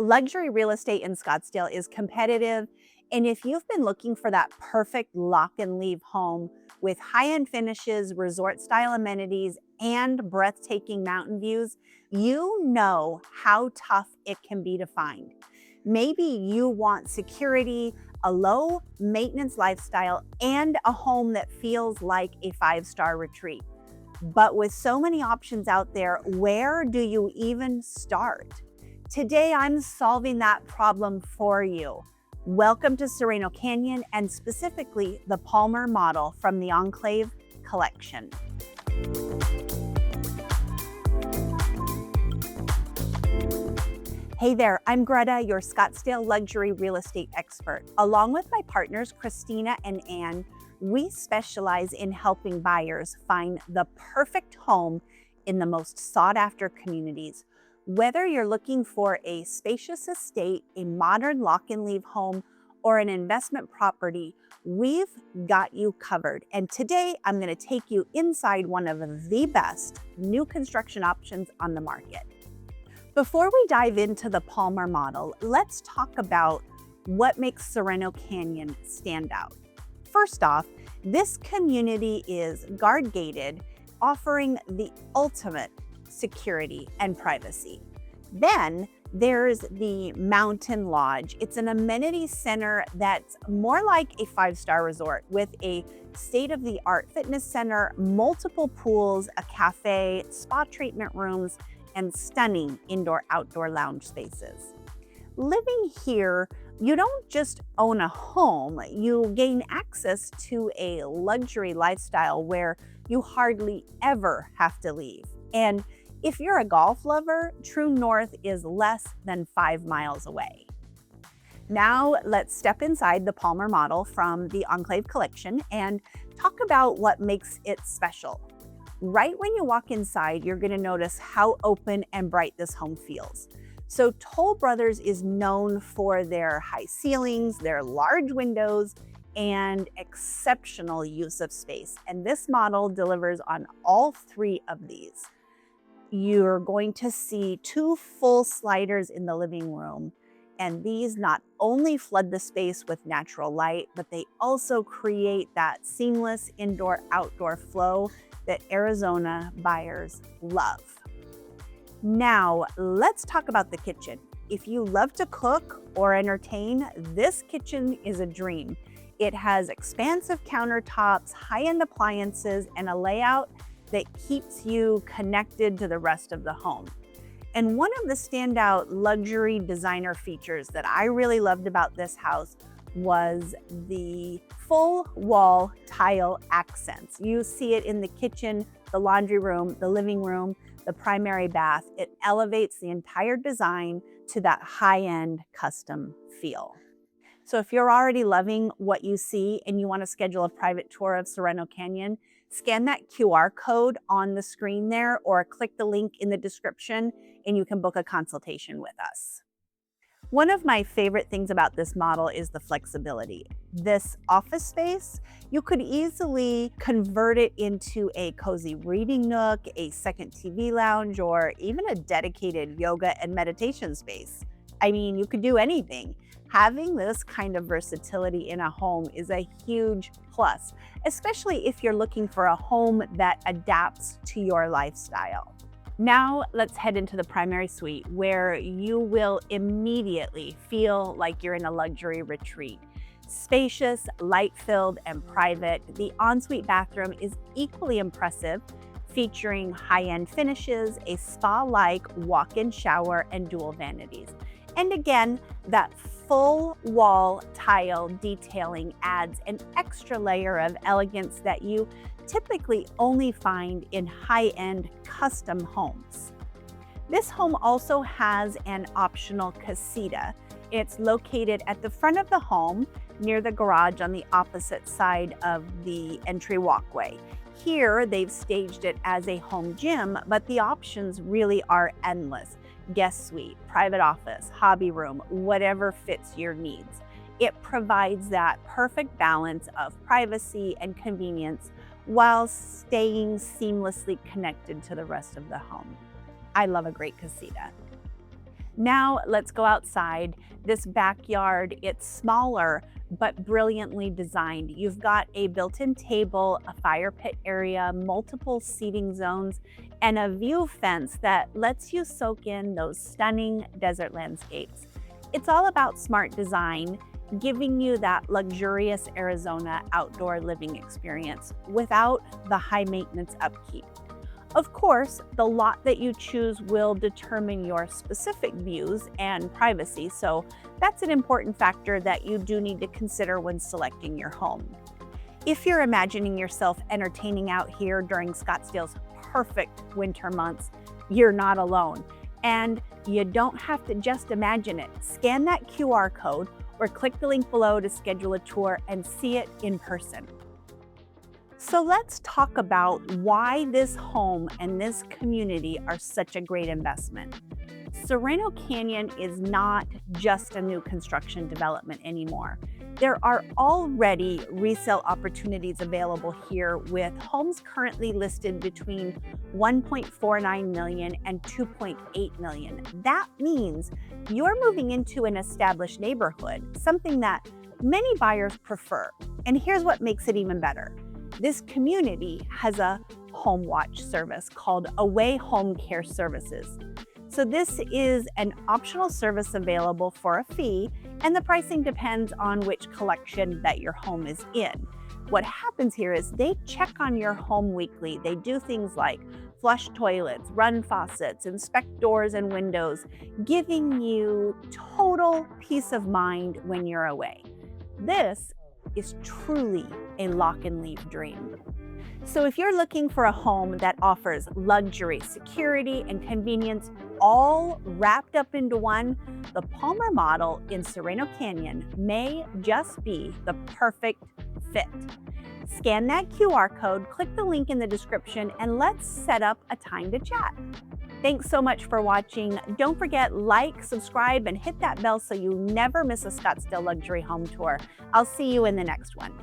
Luxury real estate in Scottsdale is competitive, and if you've been looking for that perfect lock and leave home with high-end finishes, resort-style amenities, and breathtaking mountain views, you know how tough it can be to find. Maybe you want security, a low maintenance lifestyle, and a home that feels like a five-star retreat. But with so many options out there, where do you even start? Today, I'm solving that problem for you. Welcome to Sereno Canyon, and specifically the Palmer model from the Enclave Collection. Hey there, I'm Greta, your Scottsdale luxury real estate expert. Along with my partners, Christina and Ann, we specialize in helping buyers find the perfect home in the most sought-after communities. Whether you're looking for a spacious estate, a modern lock-and-leave home, or an investment property, we've got you covered. And today, I'm going to take you inside one of the best new construction options on the market. Before we dive into the Palmer model, let's talk about what makes Sereno Canyon stand out. First off, this community is guard-gated, offering the ultimate security and privacy. Then there's the Mountain Lodge. It's an amenity center that's more like a five-star resort with a state-of-the-art fitness center, multiple pools, a cafe, spa treatment rooms, and stunning indoor-outdoor lounge spaces. Living here, you don't just own a home, you gain access to a luxury lifestyle where you hardly ever have to leave. And if you're a golf lover, True North is less than 5 miles away. Now let's step inside the Palmer model from the Enclave Collection and talk about what makes it special. Right when you walk inside, you're going to notice how open and bright this home feels. So Toll Brothers is known for their high ceilings, their large windows, and exceptional use of space. And this model delivers on all three of these. You're going to see 2 full sliders in the living room, and these not only flood the space with natural light, but they also create that seamless indoor-outdoor flow that Arizona buyers love. Now, let's talk about the kitchen. If you love to cook or entertain, this kitchen is a dream. It has expansive countertops, high-end appliances, and a layout that keeps you connected to the rest of the home. And one of the standout luxury designer features that I really loved about this house was the full wall tile accents. You see it in the kitchen, the laundry room, the living room, the primary bath. It elevates the entire design to that high-end custom feel. So if you're already loving what you see and you want to schedule a private tour of Sereno Canyon, scan that QR code on the screen there or click the link in the description and you can book a consultation with us. One of my favorite things about this model is the flexibility. This office space, you could easily convert it into a cozy reading nook, a second TV lounge, or even a dedicated yoga and meditation space. I mean, you could do anything. Having this kind of versatility in a home is a huge plus, especially if you're looking for a home that adapts to your lifestyle. Now let's head into the primary suite where you will immediately feel like you're in a luxury retreat. Spacious, light-filled, and private, the ensuite bathroom is equally impressive, featuring high-end finishes, a spa-like walk-in shower, and dual vanities. And again, that full wall tile detailing adds an extra layer of elegance that you typically only find in high-end custom homes. This home also has an optional casita. It's located at the front of the home near the garage on the opposite side of the entry walkway. Here, they've staged it as a home gym, but the options really are endless. Guest suite, private office, hobby room, whatever fits your needs. It provides that perfect balance of privacy and convenience while staying seamlessly connected to the rest of the home. I love a great casita. Now let's go outside. This backyard, it's smaller but brilliantly designed. You've got a built-in table, a fire pit area, multiple seating zones, and a view fence that lets you soak in those stunning desert landscapes. It's all about smart design, giving you that luxurious Arizona outdoor living experience without the high maintenance upkeep. Of course, the lot that you choose will determine your specific views and privacy, so that's an important factor that you do need to consider when selecting your home. If you're imagining yourself entertaining out here during Scottsdale's perfect winter months, you're not alone. And you don't have to just imagine it. Scan that QR code or click the link below to schedule a tour and see it in person. So let's talk about why this home and this community are such a great investment. Sereno Canyon is not just a new construction development anymore. There are already resale opportunities available here with homes currently listed between $1.49 million and $2.8 million. That means you're moving into an established neighborhood, something that many buyers prefer. And here's what makes it even better. This community has a home watch service called Away Home Care Services. So this is an optional service available for a fee, and the pricing depends on which collection that your home is in. What happens here is they check on your home weekly. They do things like flush toilets, run faucets, inspect doors and windows, giving you total peace of mind when you're away. This is truly a lock and leave dream. So if you're looking for a home that offers luxury, security, and convenience all wrapped up into one, the Palmer model in Sereno Canyon may just be the perfect fit. Scan that QR code, click the link in the description, and let's set up a time to chat. Thanks so much for watching. Don't forget, like, subscribe, and hit that bell so you never miss a Scottsdale luxury home tour. I'll see you in the next one.